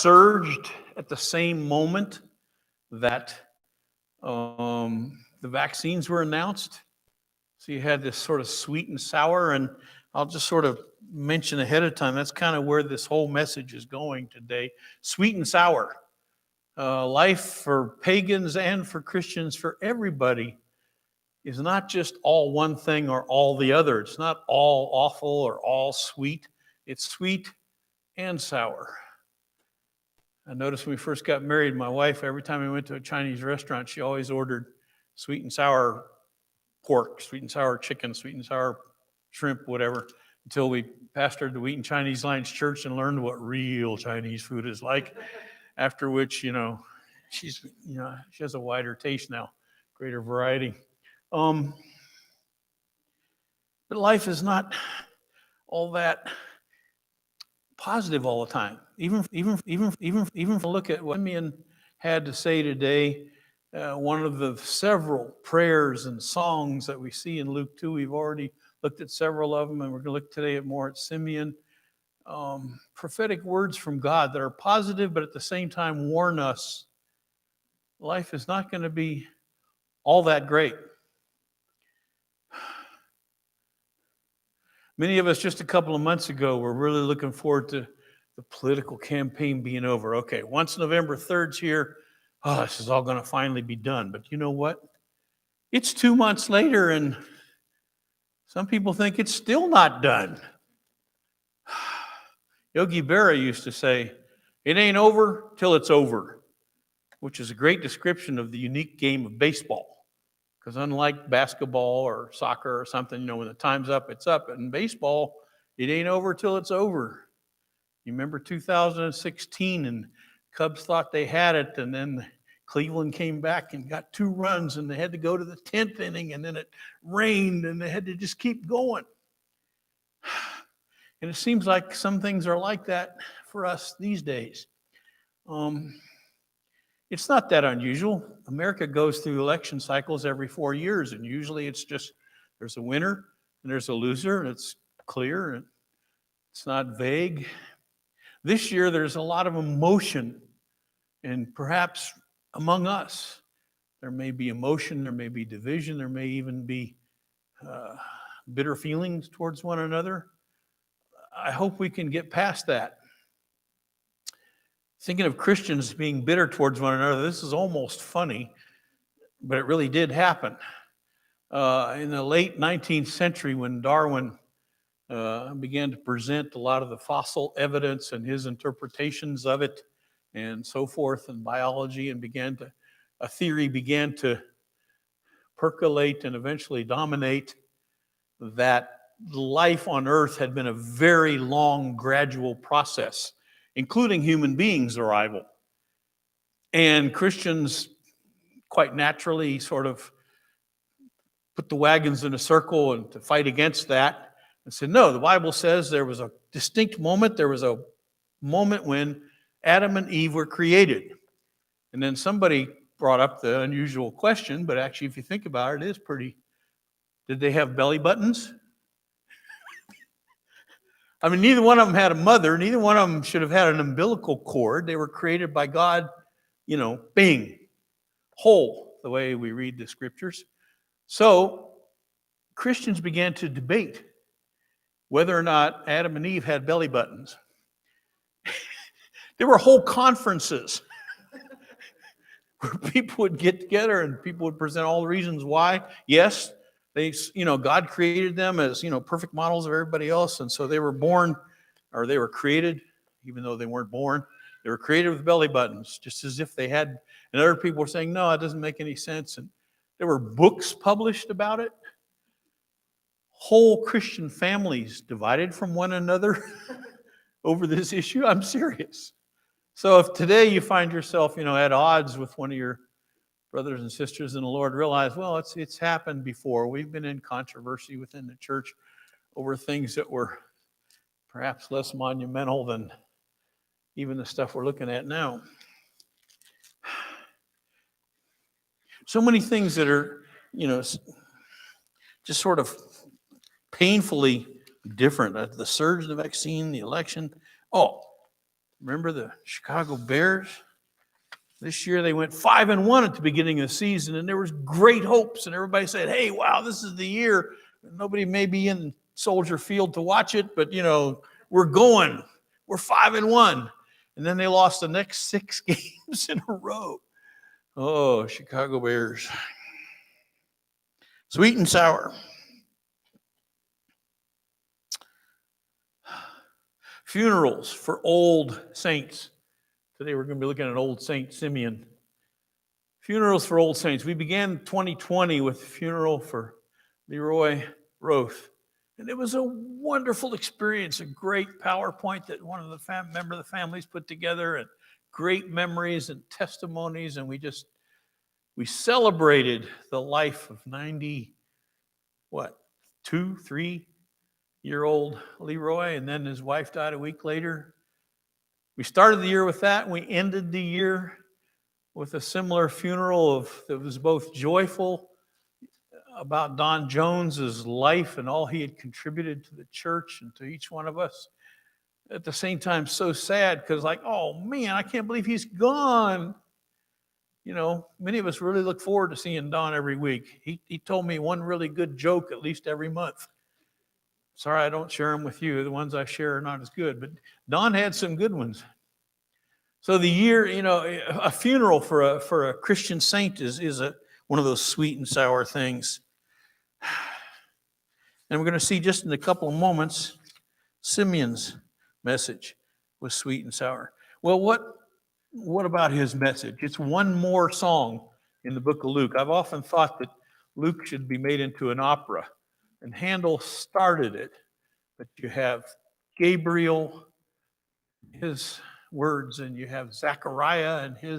surged at the same moment that the vaccines were announced. So you had this sort of sweet and sour, and I'll just sort of mention ahead of time, that's kind of where this whole message is going today. Sweet and sour. Life for pagans and for Christians, for everybody, is not just all one thing or all the other. It's not all awful or all sweet. It's sweet and sour. I noticed when we first got married, my wife, every time we went to a Chinese restaurant, she always ordered sweet and sour pork, sweet and sour chicken, sweet and sour shrimp, whatever, until we pastored the Wheaton Chinese Alliance Church and learned what real Chinese food is like. After which, she has a wider taste now, greater variety. But life is not all that positive all the time. Even look at what Simeon had to say today. One of the several prayers and songs that we see in Luke 2. We've already looked at several of them, and we're going to look today more at Simeon. Prophetic words from God that are positive, but at the same time warn us life is not going to be all that great. Many of us just a couple of months ago were really looking forward to the political campaign being over. Okay, once November 3rd's here, this is all going to finally be done. But you know what? It's 2 months later, and some people think it's still not done. Yogi Berra used to say, "It ain't over till it's over," which is a great description of the unique game of baseball. Because unlike basketball or soccer or something, when the time's up, it's up. But in baseball, it ain't over till it's over. You remember 2016, and Cubs thought they had it, and then Cleveland came back and got 2 runs, and they had to go to the 10th inning, and then it rained, and they had to just keep going. And it seems like some things are like that for us these days. It's not that unusual. America goes through election cycles every 4 years, and usually it's just there's a winner and there's a loser, and it's clear and it's not vague. This year there's a lot of emotion, and perhaps among us there may be emotion, there may be division, there may even be bitter feelings towards one another. I hope we can get past that. Thinking of Christians being bitter towards one another, this is almost funny, but it really did happen. In the late 19th century, when Darwin began to present a lot of the fossil evidence and his interpretations of it and so forth in biology, and a theory began to percolate and eventually dominate that life on Earth had been a very long, gradual process, including human beings' arrival. And Christians quite naturally sort of put the wagons in a circle and to fight against that and said, no, the Bible says there was a distinct moment. There was a moment when Adam and Eve were created. And then somebody brought up the unusual question, but actually if you think about it, it is pretty. Did they have belly buttons? I mean, neither one of them had a mother. Neither one of them should have had an umbilical cord. They were created by God, bing, whole, the way we read the scriptures. So Christians began to debate whether or not Adam and Eve had belly buttons. There were whole conferences where people would get together and people would present all the reasons why. Yes, God created them as, perfect models of everybody else. And so they were born, or they were created, even though they weren't born. They were created with belly buttons, just as if they had. And other people were saying, no, it doesn't make any sense. And there were books published about it. Whole Christian families divided from one another over this issue. I'm serious. So if today you find yourself, at odds with one of your brothers and sisters in the Lord, realize, well, it's happened before. We've been in controversy within the church over things that were perhaps less monumental than even the stuff we're looking at now. So many things that are, just sort of painfully different. The surge, the vaccine, the election. Oh, Remember the Chicago Bears? This year they went 5-1 at the beginning of the season, and there was great hopes, and everybody said, hey, wow, this is the year. Nobody may be in Soldier Field to watch it, but, we're going. We're 5-1. And then they lost the next 6 games in a row. Oh, Chicago Bears. Sweet and sour. Funerals for old saints. Today we're going to be looking at old Saint Simeon. Funerals for old saints. We began 2020 with a funeral for Leroy Roth. And it was a wonderful experience, a great PowerPoint that one of the member of the families put together, and great memories and testimonies. And we celebrated the life of 3-year-old Leroy, and then his wife died a week later. We started the year with that, and we ended the year with a similar funeral that was both joyful about Don Jones's life and all he had contributed to the church and to each one of us. At the same time, so sad, because oh man, I can't believe he's gone. Many of us really look forward to seeing Don every week. He told me one really good joke at least every month. Sorry, I don't share them with you. The ones I share are not as good, but Don had some good ones. So the year, a funeral for a Christian saint is one of those sweet and sour things. And we're going to see just in a couple of moments, Simeon's message was sweet and sour. Well, what about his message? It's one more song in the book of Luke. I've often thought that Luke should be made into an opera, and Handel started it. But you have Gabriel, his words, and you have Zechariah and his